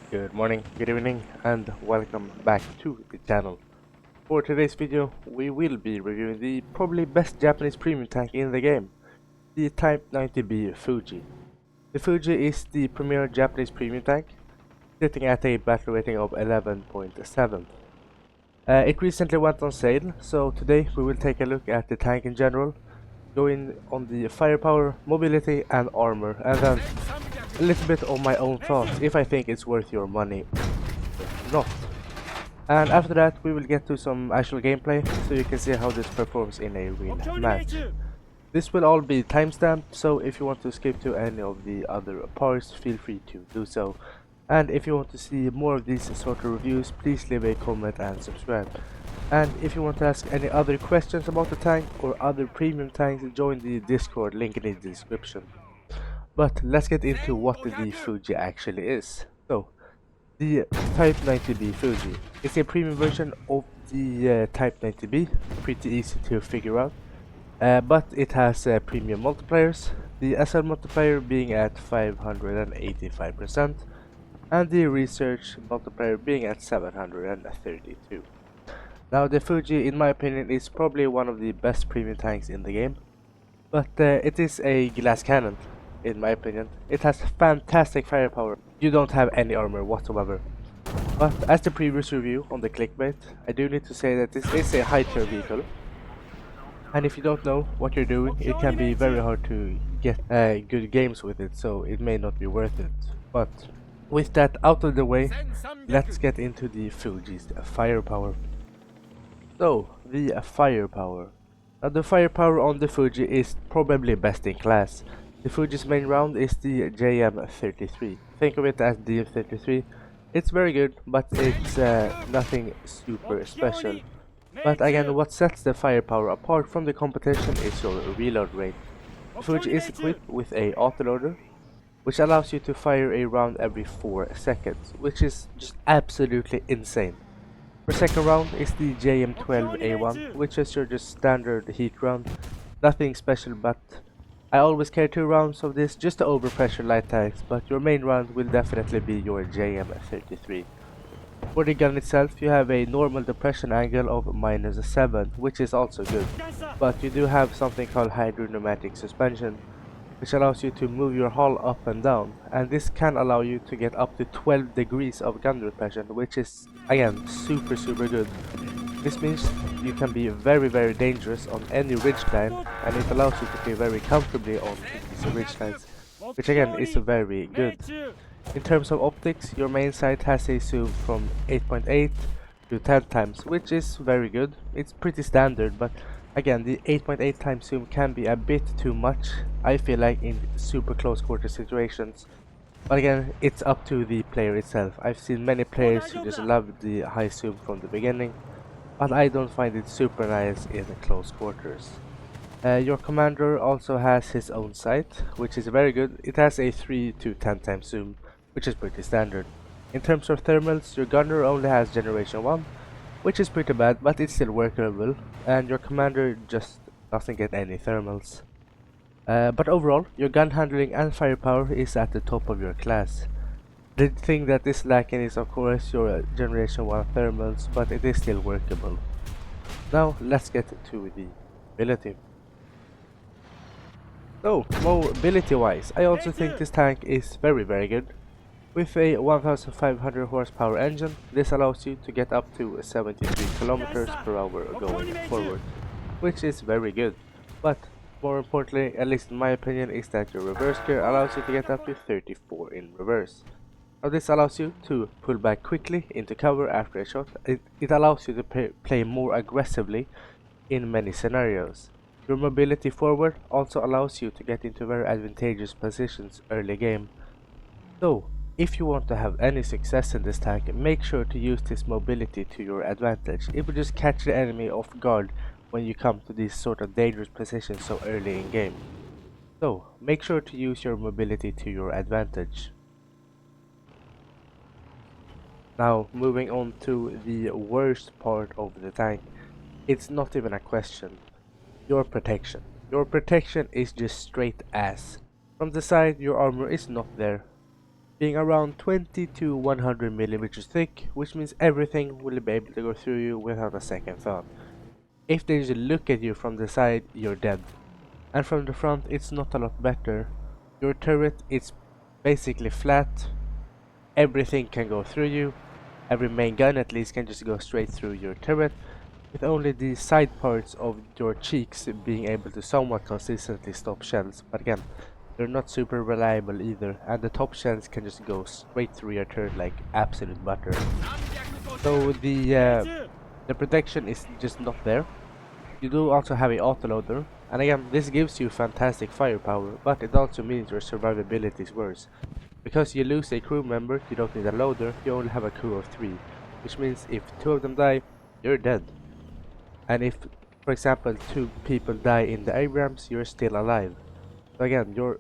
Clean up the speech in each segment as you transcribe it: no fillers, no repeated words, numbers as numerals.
Good morning, good evening, and welcome back to the channel. For today's video, we will be reviewing the probably best Japanese premium tank in the game, the Type 90B Fuji. The Fuji is the premier Japanese premium tank, sitting at a battle rating of 11.7. It recently went on sale, so today we will take a look at the tank in general, going on the firepower, mobility and armor, and then a little bit of my own thoughts if I think it's worth your money or not. And after that we will get to some actual gameplay so you can see how this performs in a real match. This will all be timestamped, so if you want to skip to any of the other parts, feel free to do so. And if you want to see more of these sort of reviews, please leave a comment and subscribe. And if you want to ask any other questions about the tank or other premium tanks, join the Discord link in the description. But let's get into what the Fuji actually is. So, the Type 90B Fuji is a premium version of the Type 90B, pretty easy to figure out. But it has premium multipliers, the SL multiplier being at 585%, and the research multiplier being at 732. Now the Fuji, in my opinion, is probably one of the best premium tanks in the game, but it is a glass cannon, in my opinion. It has fantastic firepower. You don't have any armor whatsoever. But as the previous review on the clickbait, I do need to say that this is a high tier vehicle. And if you don't know what you're doing, it can be very hard to get good games with it, so it may not be worth it. But with that out of the way, let's get into the Fuji's firepower. So, the firepower. Now the firepower on the Fuji is probably best in class. The Fuji's main round is the JM33. Think of it as DM33. It's very good, but it's nothing super special. But again, what sets the firepower apart from the competition is your reload rate. The Fuji is equipped with a autoloader, which allows you to fire a round every 4 seconds, which is just absolutely insane. For second round is the JM12A1, which is your just standard heat round, nothing special, but I always carry 2 rounds of this just to overpressure light tanks, but your main round will definitely be your JM33. For the gun itself, you have a normal depression angle of -7, which is also good, but you do have something called hydropneumatic suspension, which allows you to move your hull up and down, and this can allow you to get up to 12 degrees of gun depression, which is again super good. This means you can be very dangerous on any ridgecline, and it allows you to play very comfortably on these ridgelines, which again is very good. In terms of optics, your main sight has a zoom from 8.8 to 10 times, which is very good. It's pretty standard, but again, the 8.8 times zoom can be a bit too much, I feel like, in super close quarter situations. But again, it's up to the player itself. I've seen many players who just love the high zoom from the beginning, but I don't find it super nice in close quarters. Your commander also has his own sight, which is very good. It has a 3 to 10 times zoom, which is pretty standard. In terms of thermals, your gunner only has generation 1, which is pretty bad, but it's still workable, and your commander just doesn't get any thermals. But overall, your gun handling and firepower is at the top of your class. The thing that is lacking is of course your generation 1 thermals, but it is still workable. Now let's get to the mobility. So, mobility wise, I also think this tank is very good. With a 1500 horsepower engine, this allows you to get up to 73 kilometers per hour going forward, which is very good. But more importantly, at least in my opinion, is that your reverse gear allows you to get up to 34 in reverse. Now this allows you to pull back quickly into cover after a shot. It allows you to play more aggressively in many scenarios. Your mobility forward also allows you to get into very advantageous positions early game. So, if you want to have any success in this tank, make sure to use this mobility to your advantage. It will just catch the enemy off guard when you come to these sort of dangerous positions so early in game. So, make sure to use your mobility to your advantage. Now, moving on to the worst part of the tank. It's not even a question. Your protection. Your protection is just straight ass. From the side, your armor is not there. being around 20 to 100 millimeters thick, which means everything will be able to go through you without a second thought. If they just look at you from the side, you're dead. And from the front, it's not a lot better. Your turret is basically flat, everything can go through you, every main gun at least can just go straight through your turret, with only the side parts of your cheeks being able to somewhat consistently stop shells, but again, they're not super reliable either, and the top shells can just go straight through your turret like absolute butter. So the protection is just not there. You do also have a autoloader, and again, this gives you fantastic firepower, but it also means your survivability is worse. Because you lose a crew member, you don't need a loader, you only have a crew of 3, which means if 2 of them die, you're dead. And if, for example, 2 people die in the Abrams, you're still alive. So again, your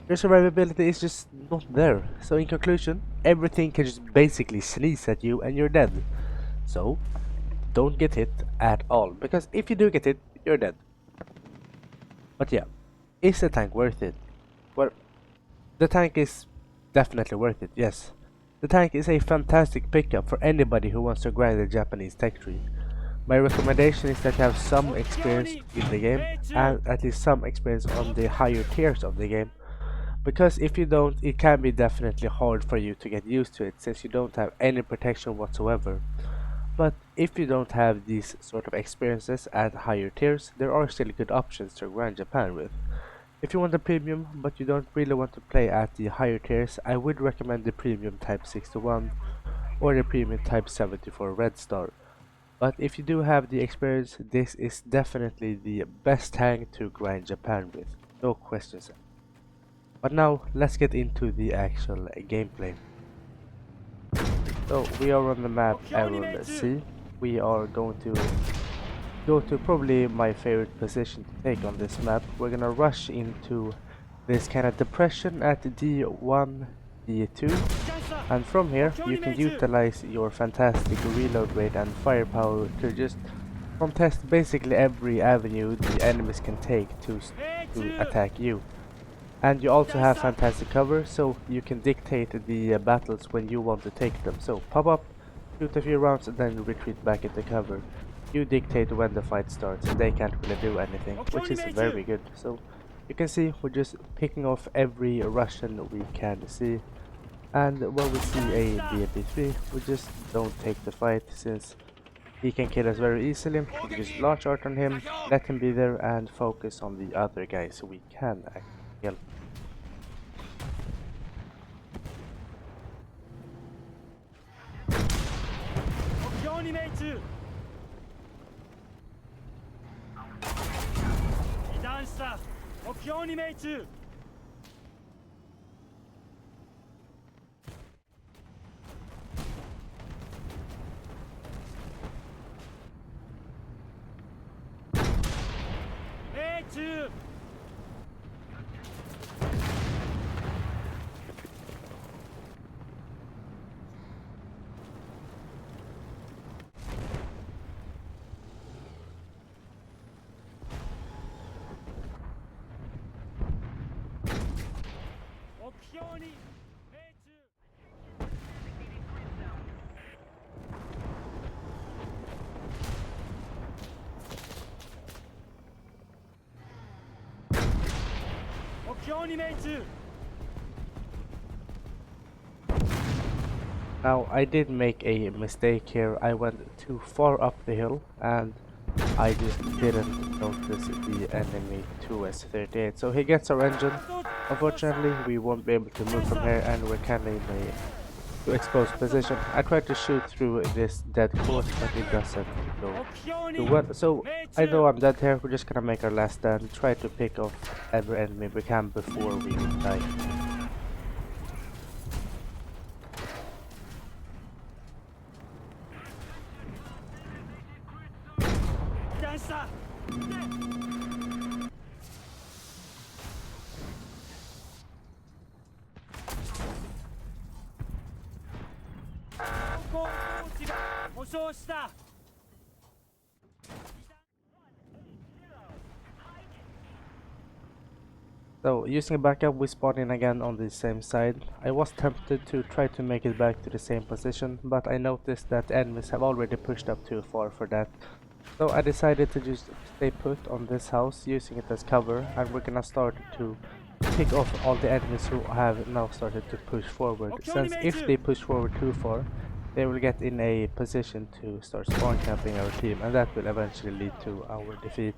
survivability is just not there. So in conclusion, everything can just basically sneeze at you and you're dead. So don't get hit at all, because if you do get hit, you're dead. But yeah, is the tank worth it? Well, the tank is definitely worth it, yes. The tank is a fantastic pickup for anybody who wants to grind the Japanese tech tree. My recommendation is that you have some experience in the game, and at least some experience on the higher tiers of the game, because if you don't, it can be definitely hard for you to get used to it, since you don't have any protection whatsoever. But if you don't have these sort of experiences at higher tiers, there are still good options to grind Japan with. If you want a premium, but you don't really want to play at the higher tiers, I would recommend the premium Type 61 or the premium Type 74 Red Star. But if you do have the experience, this is definitely the best tank to grind Japan with, no questions. But now, let's get into the actual gameplay. So, we are on the map Aron C. We are going to go to probably my favorite position to take on this map. We're gonna rush into this kind of depression at D1, D2, and from here you can utilize your fantastic reload rate and firepower to just contest basically every avenue the enemies can take to attack you. And you also have fantastic cover, so you can dictate the battles when you want to take them. So pop up, shoot a few rounds, and then retreat back into cover. You dictate when the fight starts, and they can't really do anything, which is very good. So you can see we're just picking off every Russian we can see, and when we see a BMP3, we just don't take the fight, since he can kill us very easily. We just launch art on him, let him be there, and focus on the other guys we can actually kill. Now, I did make a mistake here. I went too far up the hill and I just didn't notice the enemy 2S38. So he gets our engine. Unfortunately, we won't be able to move from here and we're kind of in a too exposed position. I tried to shoot through this dead course, but it doesn't go too well. So I know I'm dead here. We're just gonna make our last stand, try to pick off every enemy we can before we die. So using a backup, we spawned in again on the same side. I was tempted to try to make it back to the same position, but I noticed that enemies have already pushed up too far for that. So I decided to just stay put on this house, using it as cover, and we're gonna start to pick off all the enemies who have now started to push forward, since if they push forward too far, they will get in a position to start spawn camping our team, and that will eventually lead to our defeat.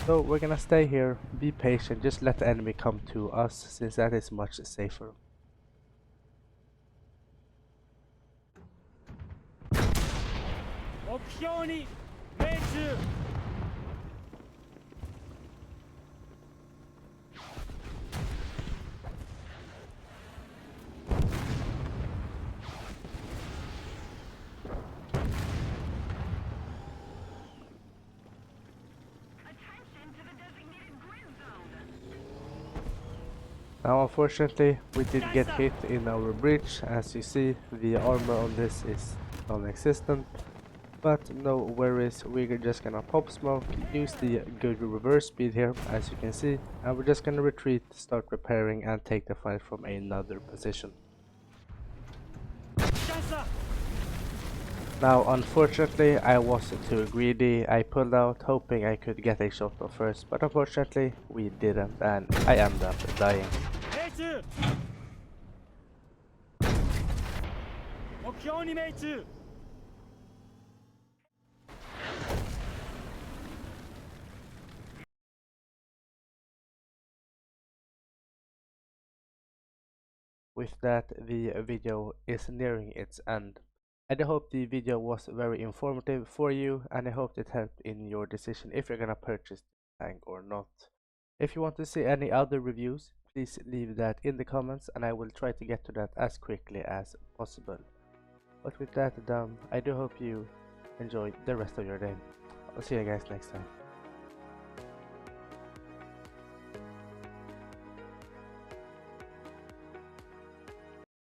So we're gonna stay here, be patient, just let the enemy come to us, since that is much safer. Now unfortunately we did get hit in our bridge. As you see, the armor on this is non-existent, but no worries, we're just gonna pop smoke, use the good reverse speed here as you can see, and we're just gonna retreat, start repairing, and take the fight from another position. Now unfortunately I was too greedy. I pulled out hoping I could get a shot off first, but unfortunately we didn't, and I ended up dying. With that, the video is nearing its end. And I hope the video was very informative for you, and I hope it helped in your decision if you're gonna purchase the tank or not. If you want to see any other reviews, please leave that in the comments and I will try to get to that as quickly as possible. But with that done, I do hope you enjoy the rest of your day. I'll see you guys next time.